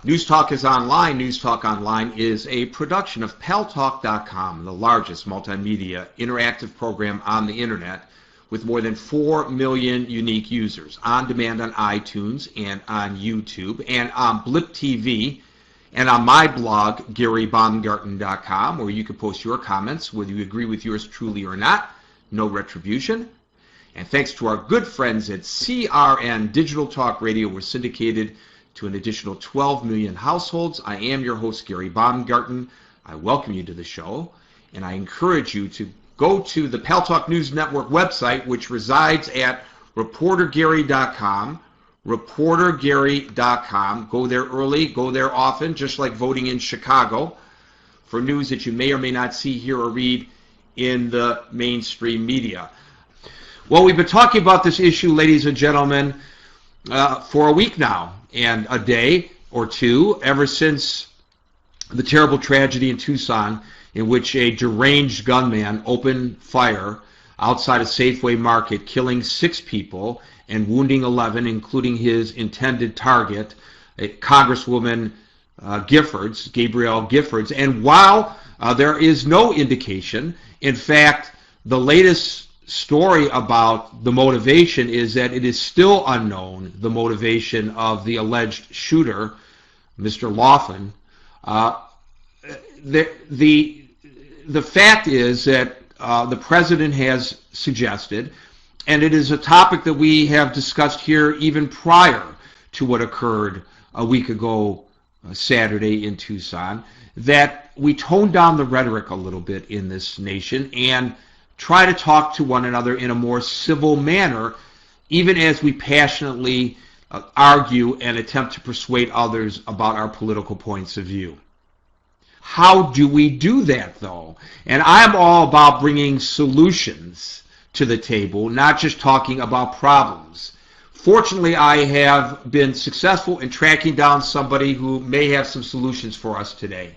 News Talk is online. News Talk Online is a production of paltalk.com, the largest multimedia interactive program on the internet with more than 4 million unique users, on demand on iTunes and on YouTube and on Blip TV and on my blog, GaryBaumgarten.com, where you can post your comments, whether you agree with yours truly or not. No retribution. And thanks to our good friends at CRN Digital Talk Radio, we're syndicated to an additional 12 million households. I am your host, Gary Baumgarten. I welcome you to the show, and I encourage you to go to the Pal Talk News Network website, which resides at reportergary.com, reportergary.com. Go there early, go there often, just like voting in Chicago, for news that you may or may not see, hear, or read in the mainstream media. Well, we've been talking about this issue, ladies and gentlemen, for a week now, and a day or two, ever since the terrible tragedy in Tucson in which a deranged gunman opened fire outside a Safeway market, killing 6 people and wounding 11, including his intended target, Congresswoman Gabrielle Giffords. And while there is no indication, in fact, the latest story about the motivation is that it is still unknown, the motivation of the alleged shooter, Mr. Laughlin. The fact is that the president has suggested, and it is a topic that we have discussed here even prior to what occurred a week ago Saturday in Tucson, that we tone down the rhetoric a little bit in this nation and try to talk to one another in a more civil manner, even as we passionately argue and attempt to persuade others about our political points of view. How do we do that, though? And I'm all about bringing solutions to the table, not just talking about problems. Fortunately, I have been successful in tracking down somebody who may have some solutions for us today.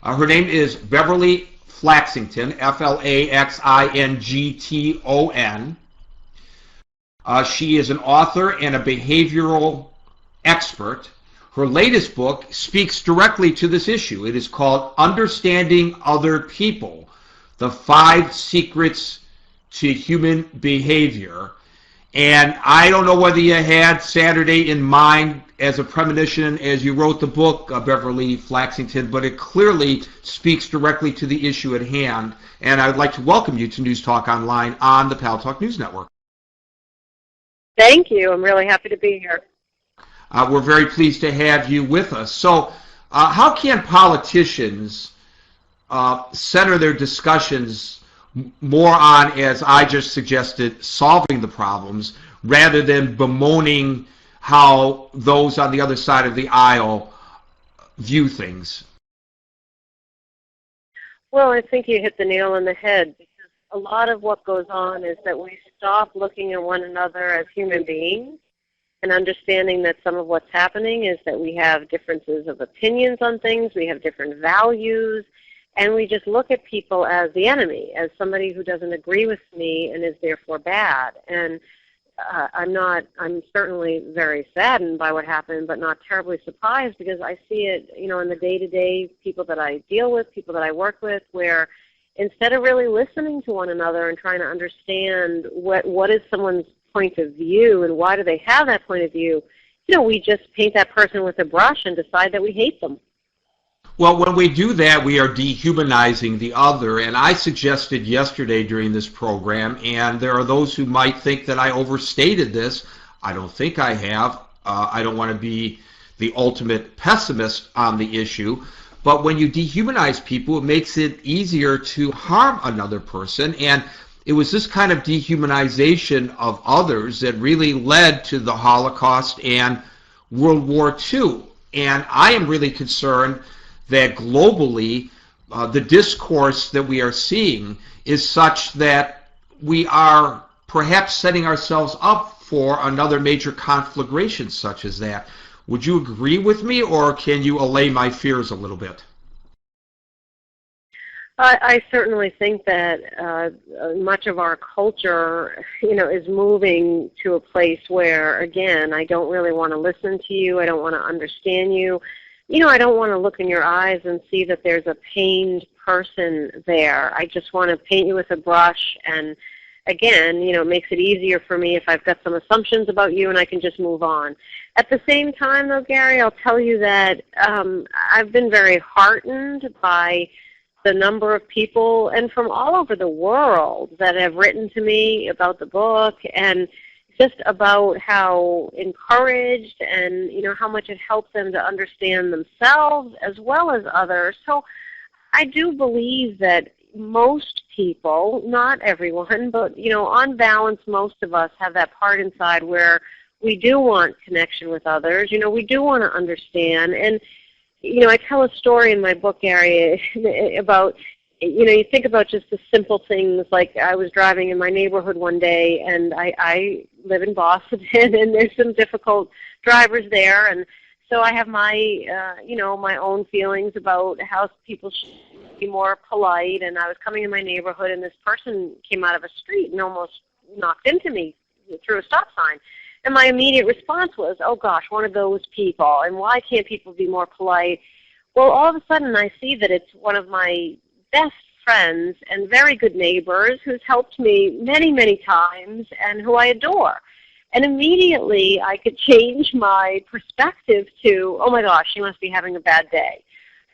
Her name is Beverly Flaxington, Flaxington. She is an author and a behavioral expert. Her latest book speaks directly to this issue. It is called Understanding Other People, The 5 Secrets to Human Behavior. And I don't know whether you had Saturday in mind as a premonition as you wrote the book, Beverly Flaxington, but it clearly speaks directly to the issue at hand. And I'd like to welcome you to News Talk Online on the Pal Talk News Network. Thank you. I'm really happy to be here. We're very pleased to have you with us. So how can politicians center their discussions more on, as I just suggested, solving the problems rather than bemoaning how those on the other side of the aisle view things? Well, I think you hit the nail on the head, because a lot of what goes on is that we stop looking at one another as human beings and understanding that some of what's happening is that we have differences of opinions on things, we have different values, and we just look at people as the enemy, as somebody who doesn't agree with me and is therefore bad. And I'm certainly very saddened by what happened, but not terribly surprised, because I see it, in the day-to-day people that I deal with, people that I work with, where instead of really listening to one another and trying to understand what is someone's point of view and why do they have that point of view, we just paint that person with a brush and decide that we hate them. Well, when we do that, we are dehumanizing the other, and I suggested yesterday during this program, and there are those who might think that I overstated this. I don't think I have. I don't want to be the ultimate pessimist on the issue, but when you dehumanize people, it makes it easier to harm another person, and it was this kind of dehumanization of others that really led to the Holocaust and World War II. And I am really concerned that globally, the discourse that we are seeing is such that we are perhaps setting ourselves up for another major conflagration such as that. Would you agree with me, or can you allay my fears a little bit? I certainly think that much of our culture, is moving to a place where, again, I don't really want to listen to you. I don't want to understand you. I don't want to look in your eyes and see that there's a pained person there. I just want to paint you with a brush, and again, it makes it easier for me if I've got some assumptions about you and I can just move on. At the same time, though, Gary, I'll tell you that I've been very heartened by the number of people, and from all over the world, that have written to me about the book, and just about how encouraged and, how much it helps them to understand themselves as well as others. So I do believe that most people, not everyone, but, on balance, most of us have that part inside where we do want connection with others. We do want to understand. And, I tell a story in my book, Gary, about, you think about just the simple things, like I was driving in my neighborhood one day, and I live in Boston, and there's some difficult drivers there, and so I have my, my own feelings about how people should be more polite, and I was coming in my neighborhood, and this person came out of a street and almost knocked into me through a stop sign. And my immediate response was, oh gosh, one of those people, and why can't people be more polite? Well, all of a sudden I see that it's one of my best friends and very good neighbors who's helped me many, many times and who I adore. And immediately I could change my perspective to, oh my gosh, she must be having a bad day.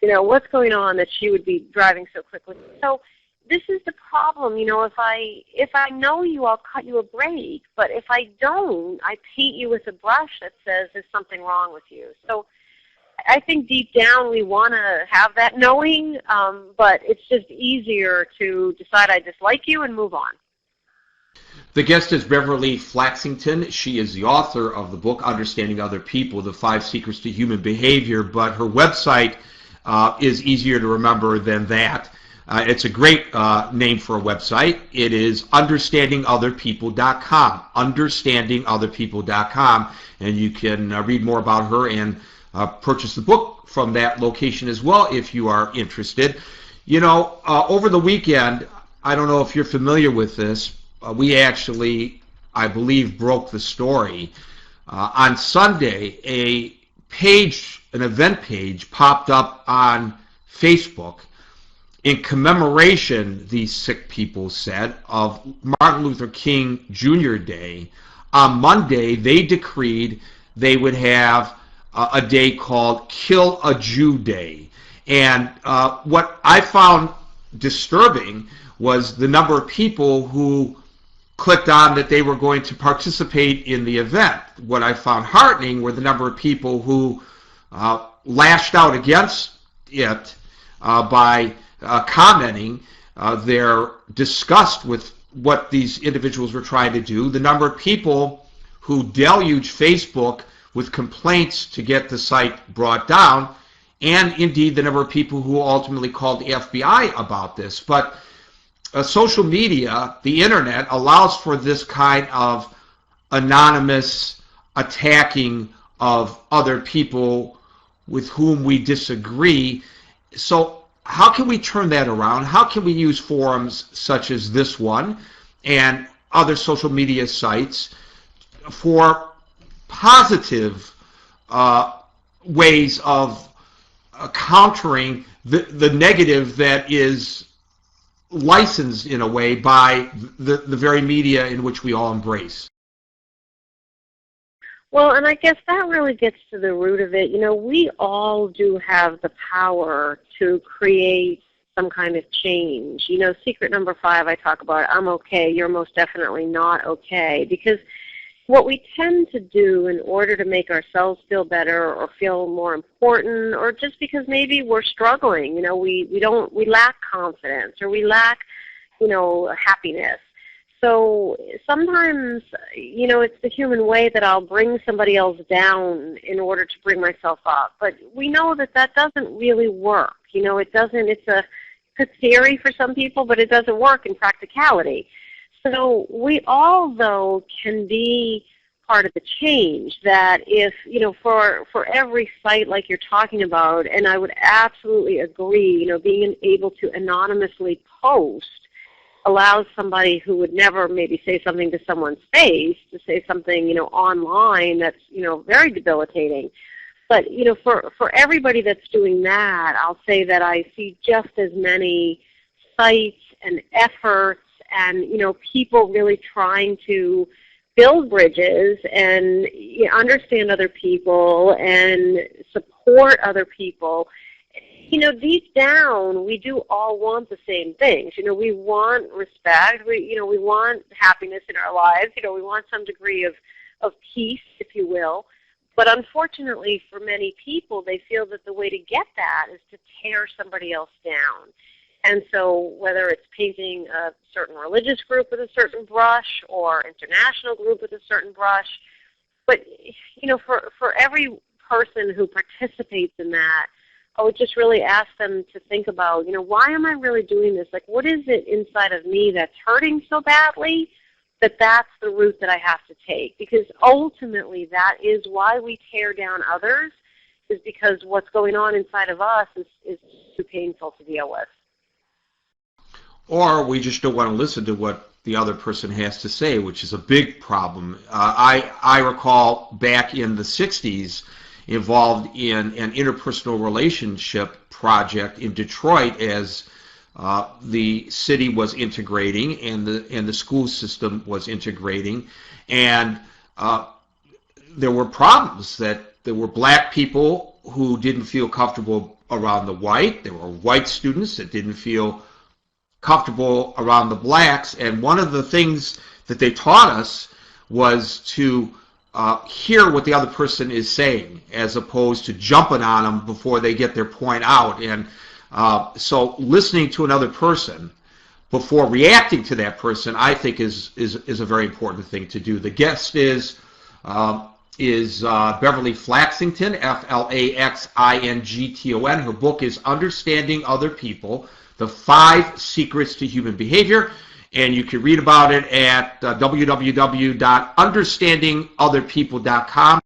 What's going on that she would be driving so quickly? So this is the problem. If I know you, I'll cut you a break. But if I don't, I paint you with a brush that says there's something wrong with you. So I think deep down we want to have that knowing, but it's just easier to decide I dislike you and move on. The guest is Beverly Flaxington. She is the author of the book, Understanding Other People, The 5 Secrets to Human Behavior, but her website is easier to remember than that. It's a great name for a website. It is understandingotherpeople.com, understandingotherpeople.com, and you can read more about her and purchase the book from that location as well if you are interested. Over the weekend, I don't know if you're familiar with this, we actually, I believe, broke the story. On Sunday, an event page popped up on Facebook in commemoration, these sick people said, of Martin Luther King Jr. Day. On Monday, they decreed they would have a day called Kill a Jew Day. And what I found disturbing was the number of people who clicked on that they were going to participate in the event. What I found heartening were the number of people who lashed out against it by commenting their disgust with what these individuals were trying to do. The number of people who deluged Facebook with complaints to get the site brought down, and indeed the number of people who ultimately called the FBI about this. But social media, the internet, allows for this kind of anonymous attacking of other people with whom we disagree. So how can we turn that around? How can we use forums such as this one and other social media sites for positive ways of countering the negative that is licensed in a way by the very media in which we all embrace? Well, and I guess that really gets to the root of it. We all do have the power to create some kind of change. Secret number 5, I talk about, I'm okay, you're most definitely not okay. Because what we tend to do in order to make ourselves feel better or feel more important, or just because maybe we're struggling, we lack confidence, or we lack, happiness. So sometimes, it's the human way that I'll bring somebody else down in order to bring myself up. But we know that doesn't really work. It's a good theory for some people, but it doesn't work in practicality. So we all, though, can be part of the change. That if, for every site like you're talking about, and I would absolutely agree, being able to anonymously post allows somebody who would never maybe say something to someone's face to say something, online that's, very debilitating. But, you know, for everybody that's doing that, I'll say that I see just as many sites and efforts and, you know, people really trying to build bridges and understand other people and support other people. You know, deep down, we do all want the same things. You know, we want respect. We want happiness in our lives. You know, we want some degree of peace, if you will. But unfortunately, for many people, they feel that the way to get that is to tear somebody else down. And so whether it's painting a certain religious group with a certain brush or international group with a certain brush, but, you know, for every person who participates in that, I would just really ask them to think about, you know, why am I really doing this? Like, what is it inside of me that's hurting so badly that that's the route that I have to take? Because ultimately that is why we tear down others, is because what's going on inside of us is too painful to deal with. Or we just don't want to listen to what the other person has to say, which is a big problem. I recall back in the 60s, involved in an interpersonal relationship project in Detroit as the city was integrating and the school system was integrating, and there were problems. That there were black people who didn't feel comfortable around the white. There were white students that didn't feel comfortable around the blacks, and one of the things that they taught us was to hear what the other person is saying, as opposed to jumping on them before they get their point out. And so listening to another person before reacting to that person, I think is a very important thing to do. The guest is Beverly Flaxington, Flaxington. Her book is Understanding Other People, The 5 Secrets to Human Behavior. And you can read about it at www.understandingotherpeople.com.